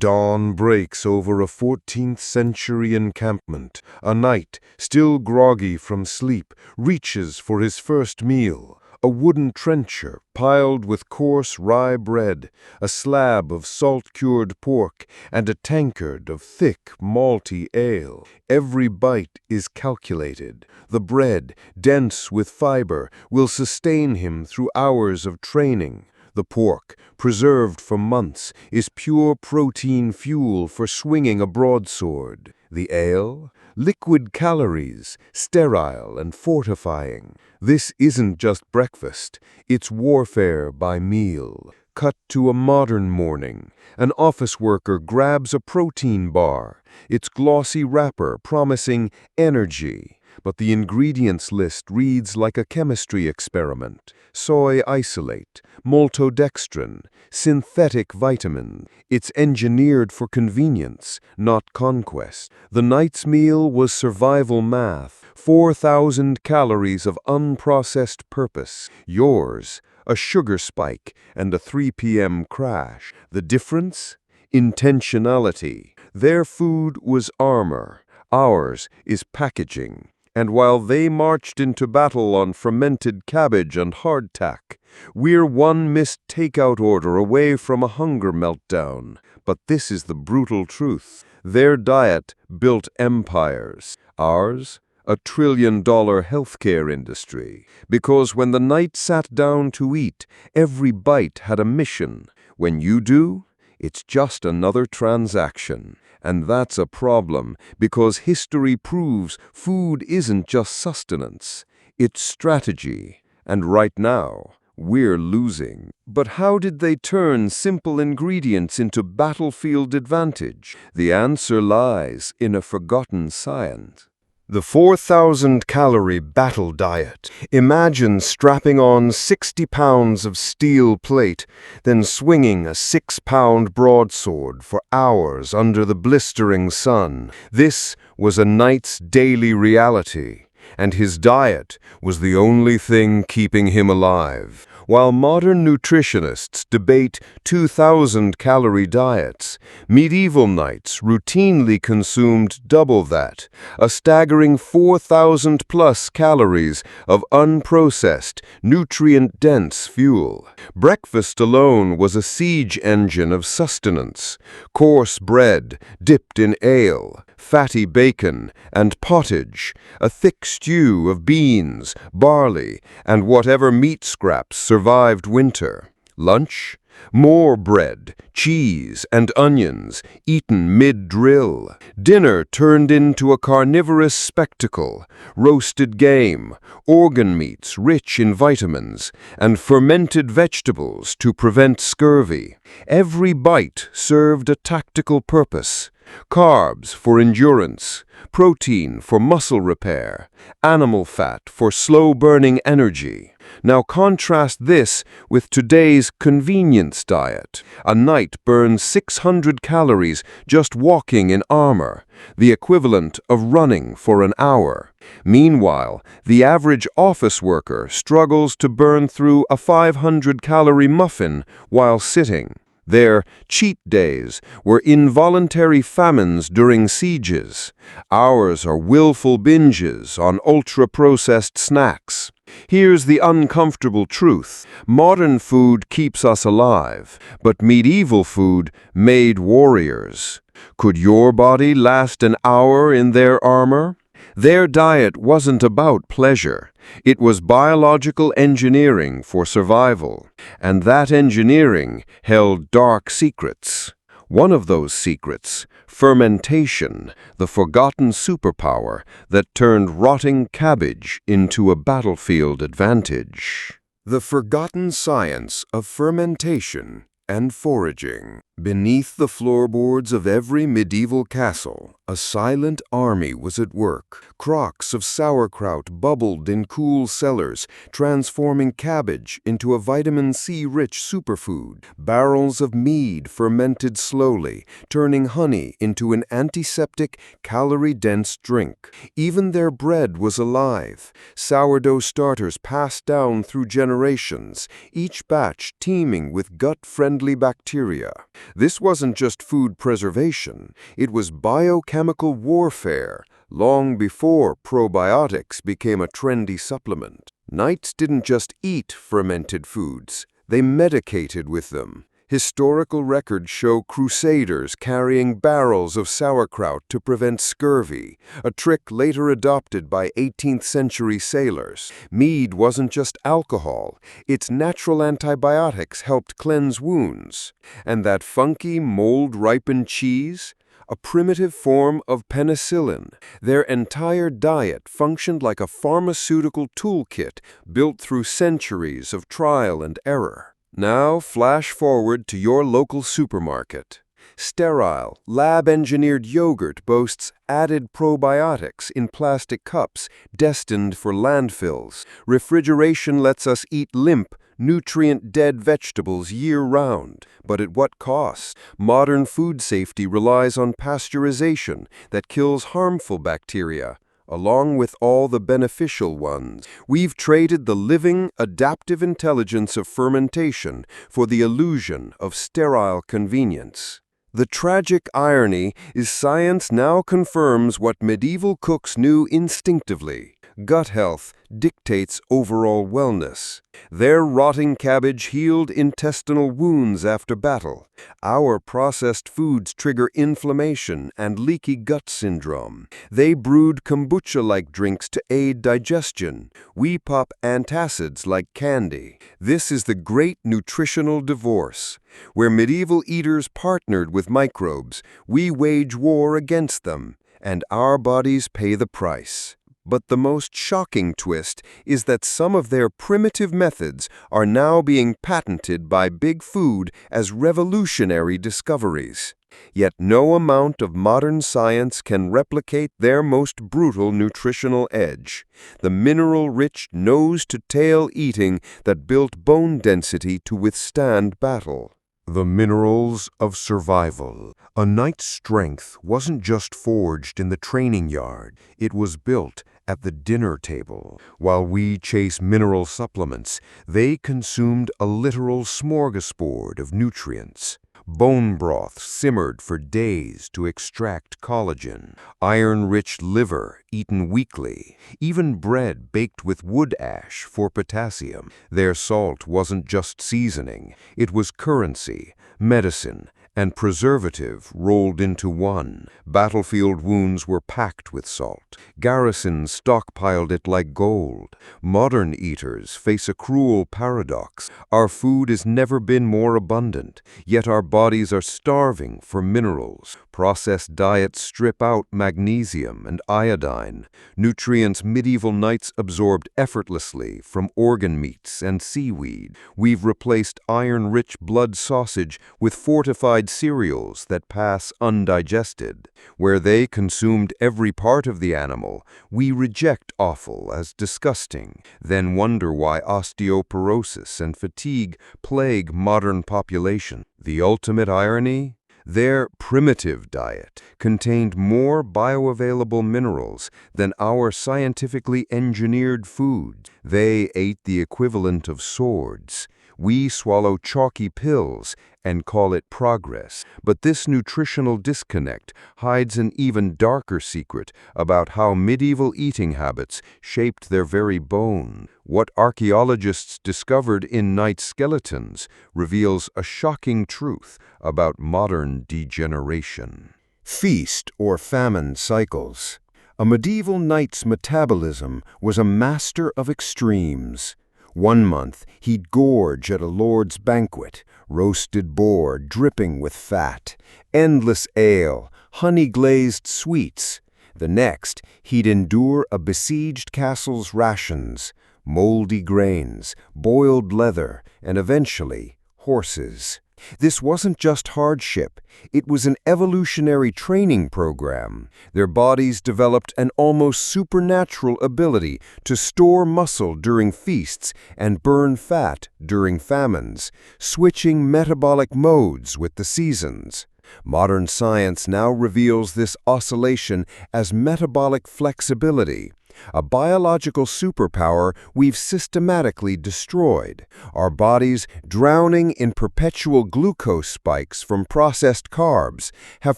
Dawn breaks over a 14th-century encampment. A knight, still groggy from sleep, reaches for his first meal. A wooden trencher piled with coarse rye bread, a slab of salt-cured pork, and a tankard of thick, malty ale. Every bite is calculated. The bread, dense with fiber, will sustain him through hours of training. The pork, preserved for months, is pure protein fuel for swinging a broadsword. The ale? Liquid calories, sterile and fortifying. This isn't just breakfast, it's warfare by meal. Cut to a modern morning. An office worker grabs a protein bar, its glossy wrapper promising energy. But the ingredients list reads like a chemistry experiment. Soy isolate, maltodextrin, synthetic vitamin. It's engineered for convenience, not conquest. The night's meal was survival math, 4,000 calories of unprocessed purpose. Yours, a sugar spike and a 3 p.m. crash. The difference? Intentionality. Their food was armor. Ours is packaging. And while they marched into battle on fermented cabbage and hardtack, we're one missed takeout order away from a hunger meltdown. But this is the brutal truth. Their diet built empires. Ours? A trillion-dollar healthcare industry. Because when the knight sat down to eat, every bite had a mission. When you do, it's just another transaction. And that's a problem, because history proves food isn't just sustenance, it's strategy. And right now, we're losing. But how did they turn simple ingredients into battlefield advantage? The answer lies in a forgotten science. The 4,000-calorie battle diet. Imagine strapping on 60 pounds of steel plate, then swinging a 6-pound broadsword for hours under the blistering sun. This was a knight's daily reality, and his diet was the only thing keeping him alive. While modern nutritionists debate 2,000-calorie diets, medieval knights routinely consumed double that, a staggering 4,000-plus calories of unprocessed, nutrient-dense fuel. Breakfast alone was a siege engine of sustenance. Coarse bread dipped in ale, fatty bacon, and pottage, a thick stew of beans, barley, and whatever meat scraps survived winter. Lunch? More bread, cheese, and onions, eaten mid-drill. Dinner turned into a carnivorous spectacle. Roasted game, organ meats rich in vitamins, and fermented vegetables to prevent scurvy. Every bite served a tactical purpose. Carbs for endurance, protein for muscle repair, animal fat for slow-burning energy. Now contrast this with today's convenience diet. A knight burns 600 calories just walking in armor, the equivalent of running for an hour. Meanwhile, the average office worker struggles to burn through a 500-calorie muffin while sitting. Their cheat days were involuntary famines during sieges. Ours are willful binges on ultra-processed snacks. Here's the uncomfortable truth. Modern food keeps us alive, but medieval food made warriors. Could your body last an hour in their armor? Their diet wasn't about pleasure. It was biological engineering for survival. And that engineering held dark secrets. One of those secrets, fermentation, the forgotten superpower that turned rotting cabbage into a battlefield advantage. The forgotten science of fermentation and foraging. Beneath the floorboards of every medieval castle, a silent army was at work. Crocks of sauerkraut bubbled in cool cellars, transforming cabbage into a vitamin C-rich superfood. Barrels of mead fermented slowly, turning honey into an antiseptic, calorie-dense drink. Even their bread was alive. Sourdough starters passed down through generations, each batch teeming with gut-friendly bacteria. This wasn't just food preservation, it was biochemical warfare, long before probiotics became a trendy supplement. Knights didn't just eat fermented foods, they medicated with them. Historical records show crusaders carrying barrels of sauerkraut to prevent scurvy, a trick later adopted by 18th-century sailors. Mead wasn't just alcohol, its natural antibiotics helped cleanse wounds. And that funky, mold-ripened cheese? A primitive form of penicillin. Their entire diet functioned like a pharmaceutical toolkit built through centuries of trial and error. Now, flash forward to your local supermarket. Sterile, lab-engineered yogurt boasts added probiotics in plastic cups destined for landfills. Refrigeration lets us eat limp, nutrient-dead vegetables year-round. But at what cost? Modern food safety relies on pasteurization that kills harmful bacteria, along with all the beneficial ones. We've traded the living, adaptive intelligence of fermentation for the illusion of sterile convenience. The tragic irony is science now confirms what medieval cooks knew instinctively. Gut health dictates overall wellness. Their rotting cabbage healed intestinal wounds after battle. Our processed foods trigger inflammation and leaky gut syndrome. They brewed kombucha-like drinks to aid digestion. We pop antacids like candy. This is the great nutritional divorce. Where medieval eaters partnered with microbes, we wage war against them, and our bodies pay the price. But the most shocking twist is that some of their primitive methods are now being patented by Big Food as revolutionary discoveries. Yet no amount of modern science can replicate their most brutal nutritional edge, the mineral-rich nose-to-tail eating that built bone density to withstand battle. The minerals of survival. A knight's strength wasn't just forged in the training yard, it was built at the dinner table. While we chase mineral supplements, they consumed a literal smorgasbord of nutrients. Bone broth simmered for days to extract collagen, iron-rich liver eaten weekly, even bread baked with wood ash for potassium. Their salt wasn't just seasoning, it was currency, medicine, and preservative rolled into one. Battlefield wounds were packed with salt. Garrisons stockpiled it like gold. Modern eaters face a cruel paradox. Our food has never been more abundant, yet our bodies are starving for minerals. Processed diets strip out magnesium and iodine, nutrients medieval knights absorbed effortlessly from organ meats and seaweed. We've replaced iron-rich blood sausage with fortified cereals that pass undigested. Where they consumed every part of the animal, we reject offal as disgusting, then wonder why osteoporosis and fatigue plague modern population. The ultimate irony? Their primitive diet contained more bioavailable minerals than our scientifically engineered foods. They ate the equivalent of swords. We swallow chalky pills and call it progress. But this nutritional disconnect hides an even darker secret about how medieval eating habits shaped their very bone. What archaeologists discovered in knight skeletons reveals a shocking truth about modern degeneration. Feast or famine cycles. A medieval knight's metabolism was a master of extremes. 1 month, he'd gorge at a lord's banquet, roasted boar dripping with fat, endless ale, honey-glazed sweets. The next, he'd endure a besieged castle's rations, moldy grains, boiled leather, and eventually, horses. This wasn't just hardship, it was an evolutionary training program. Their bodies developed an almost supernatural ability to store muscle during feasts and burn fat during famines, switching metabolic modes with the seasons. Modern science now reveals this oscillation as metabolic flexibility, a biological superpower we've systematically destroyed, our bodies, drowning in perpetual glucose spikes from processed carbs, have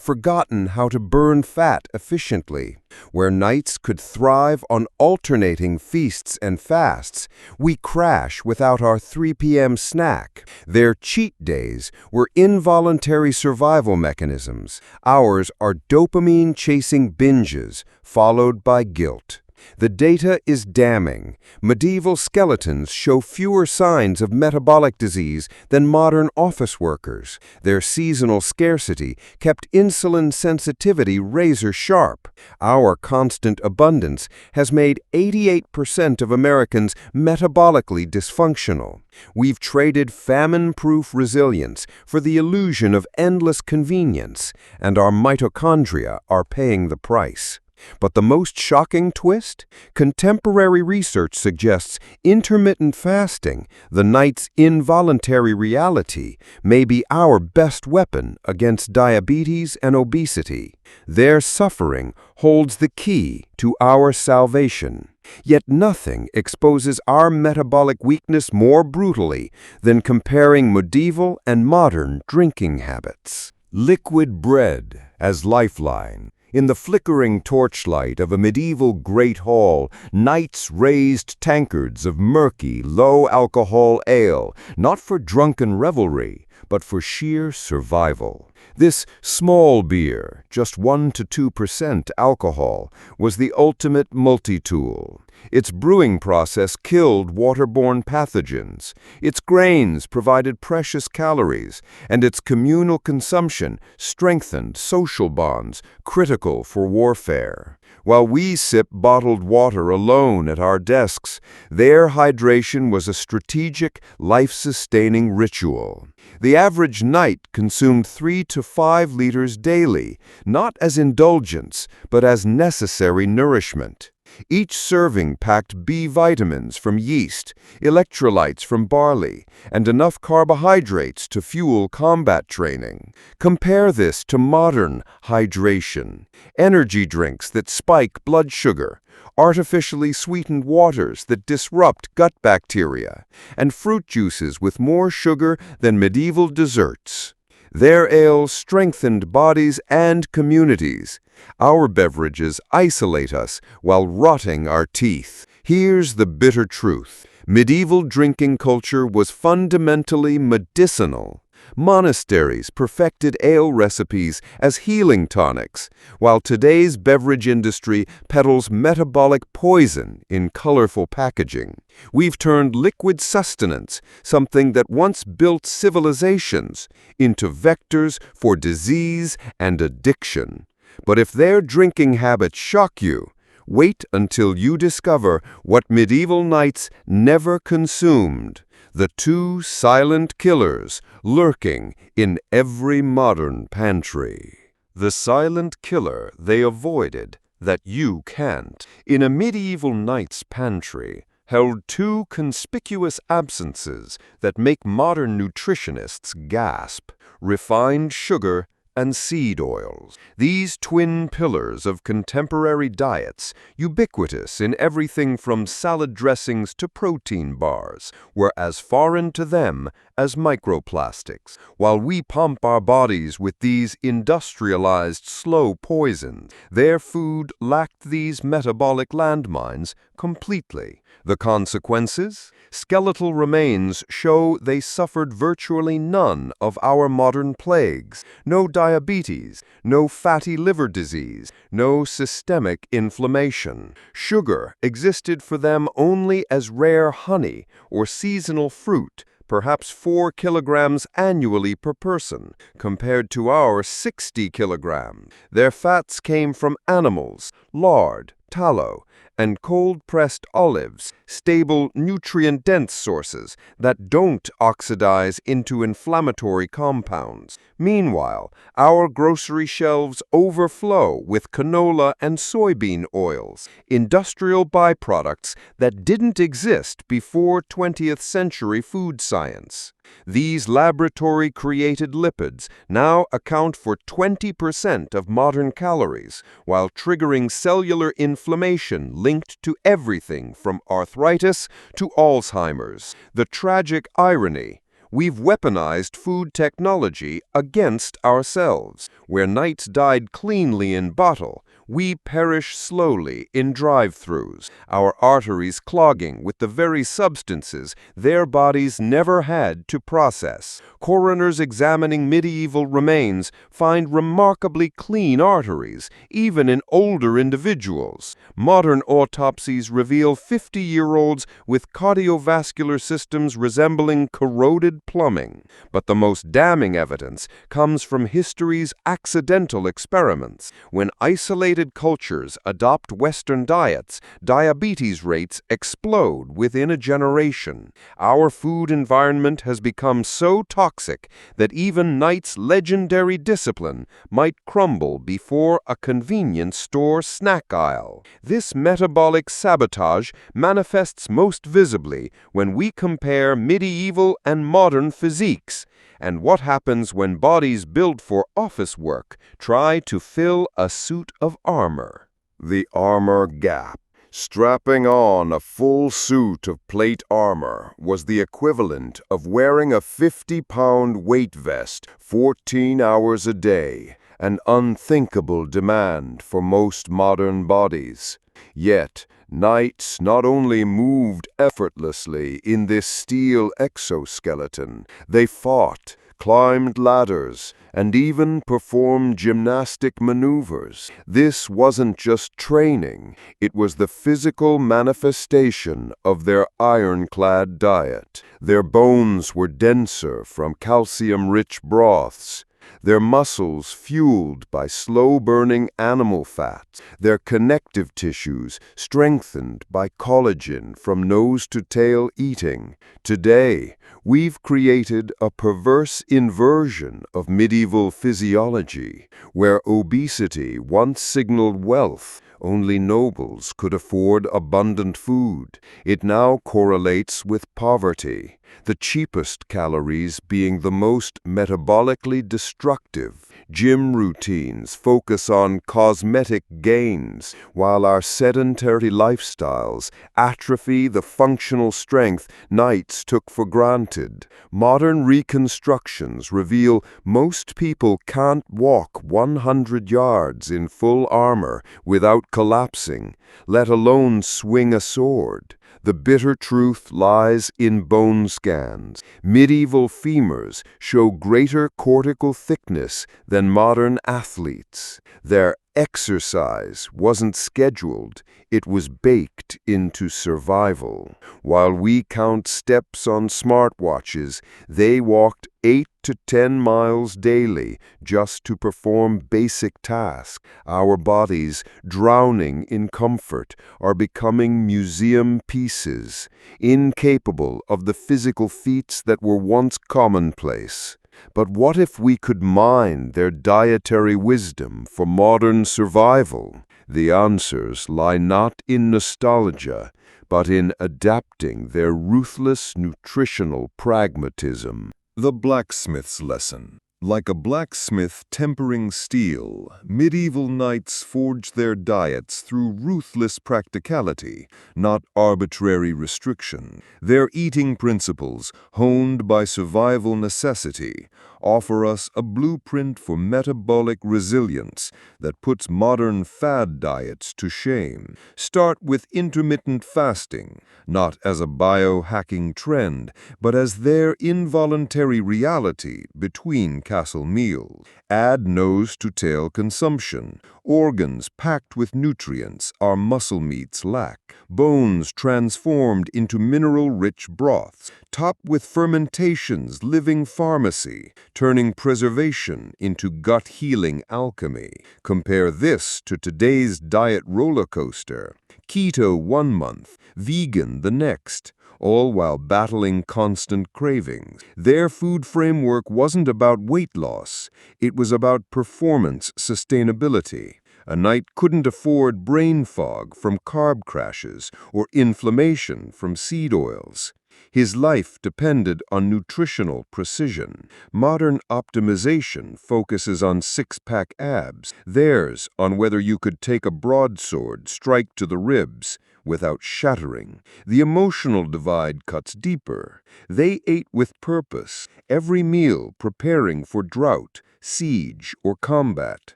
forgotten how to burn fat efficiently. Where nights could thrive on alternating feasts and fasts, we crash without our 3 p.m. snack. Their cheat days were involuntary survival mechanisms. Ours are dopamine-chasing binges, followed by guilt. The data is damning. Medieval skeletons show fewer signs of metabolic disease than modern office workers. Their seasonal scarcity kept insulin sensitivity razor-sharp. Our constant abundance has made 88% of Americans metabolically dysfunctional. We've traded famine-proof resilience for the illusion of endless convenience, and our mitochondria are paying the price. But the most shocking twist? Contemporary research suggests intermittent fasting, the night's involuntary reality, may be our best weapon against diabetes and obesity. Their suffering holds the key to our salvation. Yet nothing exposes our metabolic weakness more brutally than comparing medieval and modern drinking habits. Liquid bread as lifeline. In the flickering torchlight of a medieval great hall, knights raised tankards of murky, low-alcohol ale, not for drunken revelry, but for sheer survival. This small beer, just 1 to 2% alcohol, was the ultimate multi-tool. Its brewing process killed waterborne pathogens, its grains provided precious calories, and its communal consumption strengthened social bonds critical for warfare. While we sip bottled water alone at our desks, their hydration was a strategic, life-sustaining ritual. The average knight consumed 3 to 5 liters daily, not as indulgence, but as necessary nourishment. Each serving packed B vitamins from yeast, electrolytes from barley, and enough carbohydrates to fuel combat training. Compare this to modern hydration: energy drinks that spike blood sugar, artificially sweetened waters that disrupt gut bacteria, and fruit juices with more sugar than medieval desserts. Their ale strengthened bodies and communities. Our beverages isolate us while rotting our teeth. Here's the bitter truth. Medieval drinking culture was fundamentally medicinal. Monasteries perfected ale recipes as healing tonics, while today's beverage industry peddles metabolic poison in colorful packaging. We've turned liquid sustenance, something that once built civilizations, into vectors for disease and addiction. But if their drinking habits shock you, wait until you discover what medieval knights never consumed: the 2 silent killers lurking in every modern pantry. The silent killer they avoided that you can't. In a medieval knight's pantry held 2 conspicuous absences that make modern nutritionists gasp: refined sugar and seed oils. These twin pillars of contemporary diets, ubiquitous in everything from salad dressings to protein bars, were as foreign to them as microplastics. While we pump our bodies with these industrialized slow poisons, their food lacked these metabolic landmines completely. The consequences? Skeletal remains show they suffered virtually none of our modern plagues. No diabetes, no fatty liver disease, no systemic inflammation. Sugar existed for them only as rare honey or seasonal fruit, perhaps 4 kilograms annually per person, compared to our 60 kilograms. Their fats came from animals, lard, tallow, and cold-pressed olives, stable, nutrient-dense sources that don't oxidize into inflammatory compounds. Meanwhile, our grocery shelves overflow with canola and soybean oils, industrial byproducts that didn't exist before 20th century food science. These laboratory-created lipids now account for 20% of modern calories, while triggering cellular inflammation linked to everything from arthritis to Alzheimer's. The tragic irony: we've weaponized food technology against ourselves. Where nights died cleanly in bottle, we perish slowly in drive-thrus, our arteries clogging with the very substances their bodies never had to process. Coroners examining medieval remains find remarkably clean arteries, even in older individuals. Modern autopsies reveal 50-year-olds with cardiovascular systems resembling corroded plumbing. But the most damning evidence comes from history's accidental experiments. When isolated cultures adopt Western diets, diabetes rates explode within a generation. Our food environment has become so toxic that even Knight's legendary discipline might crumble before a convenience store snack aisle. This metabolic sabotage manifests most visibly when we compare medieval and modern physiques. And what happens when bodies built for office work try to fill a suit of armor? The armor gap. Strapping on a full suit of plate armor was the equivalent of wearing a 50-pound weight vest 14 hours a day, an unthinkable demand for most modern bodies. Yet, knights not only moved effortlessly in this steel exoskeleton, they fought, climbed ladders, and even performed gymnastic maneuvers. This wasn't just training, it was the physical manifestation of their ironclad diet. Their bones were denser from calcium-rich broths, their muscles fueled by slow-burning animal fats, their connective tissues strengthened by collagen from nose-to-tail eating. Today, we've created a perverse inversion of medieval physiology, where obesity once signaled wealth. Only nobles could afford abundant food. It now correlates with poverty, the cheapest calories being the most metabolically destructive. Gym routines focus on cosmetic gains, while our sedentary lifestyles atrophy the functional strength knights took for granted. Modern reconstructions reveal most people can't walk 100 yards in full armor without collapsing, let alone swing a sword. The bitter truth lies in bone scans. Medieval femurs show greater cortical thickness than modern athletes. Their exercise wasn't scheduled, it was baked into survival. While we count steps on smartwatches, they walked 8 to 10 miles daily just to perform basic tasks. Our bodies, drowning in comfort, are becoming museum pieces, incapable of the physical feats that were once commonplace. But what if we could mine their dietary wisdom for modern survival? The answers lie not in nostalgia, but in adapting their ruthless nutritional pragmatism. The blacksmith's lesson. Like a blacksmith tempering steel, medieval knights forged their diets through ruthless practicality, not arbitrary restriction. Their eating principles, honed by survival necessity, offer us a blueprint for metabolic resilience that puts modern fad diets to shame. Start with intermittent fasting, not as a biohacking trend, but as their involuntary reality between castle meals. Add nose-to-tail consumption, organs packed with nutrients our muscle meats lack, bones transformed into mineral-rich broths, top with fermentation's living pharmacy, turning preservation into gut-healing alchemy. Compare this to today's diet roller coaster. Keto 1 month, vegan the next, all while battling constant cravings. Their food framework wasn't about weight loss, it was about performance sustainability. A knight couldn't afford brain fog from carb crashes or inflammation from seed oils. His life depended on nutritional precision. Modern optimization focuses on six-pack abs. Theirs on whether you could take a broadsword, strike to the ribs, without shattering. The emotional divide cuts deeper. They ate with purpose, every meal preparing for drought, siege, or combat.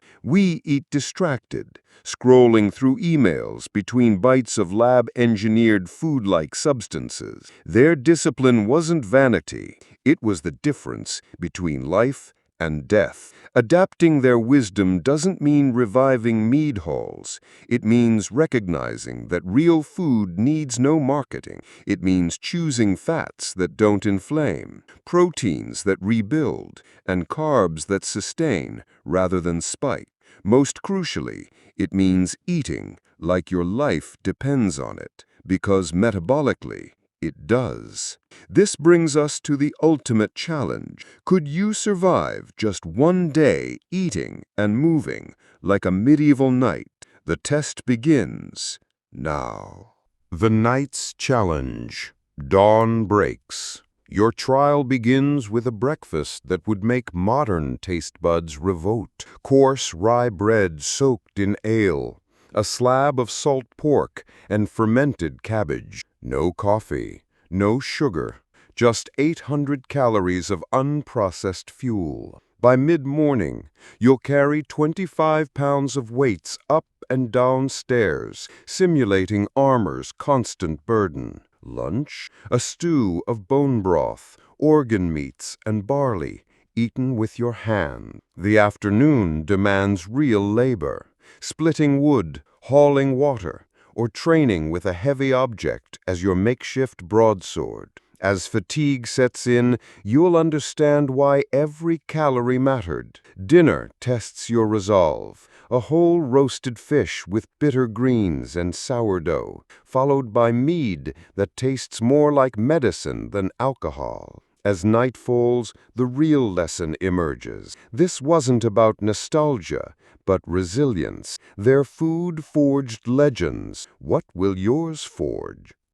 We eat distracted, scrolling through emails between bites of lab-engineered food-like substances. Their discipline wasn't vanity. It was the difference between life and death. Adapting their wisdom doesn't mean reviving mead halls. It means recognizing that real food needs no marketing. It means choosing fats that don't inflame, proteins that rebuild, and carbs that sustain rather than spike. Most crucially, it means eating like your life depends on it, because metabolically, it does. This brings us to the ultimate challenge. Could you survive just one day eating and moving like a medieval knight? The test begins now. The Knight's Challenge. Dawn breaks. Your trial begins with a breakfast that would make modern taste buds revolt. Coarse rye bread soaked in ale, a slab of salt pork, and fermented cabbage. No coffee, no sugar, just 800 calories of unprocessed fuel. By mid-morning, you'll carry 25 pounds of weights up and down stairs, simulating armor's constant burden. Lunch, a stew of bone broth, organ meats, and barley, eaten with your hand. The afternoon demands real labor, splitting wood, hauling water, or training with a heavy object as your makeshift broadsword. As fatigue sets in, you'll understand why every calorie mattered. Dinner tests your resolve. A whole roasted fish with bitter greens and sourdough, followed by mead that tastes more like medicine than alcohol. As night falls, the real lesson emerges. This wasn't about nostalgia, but resilience. Their food forged legends. What will yours forge?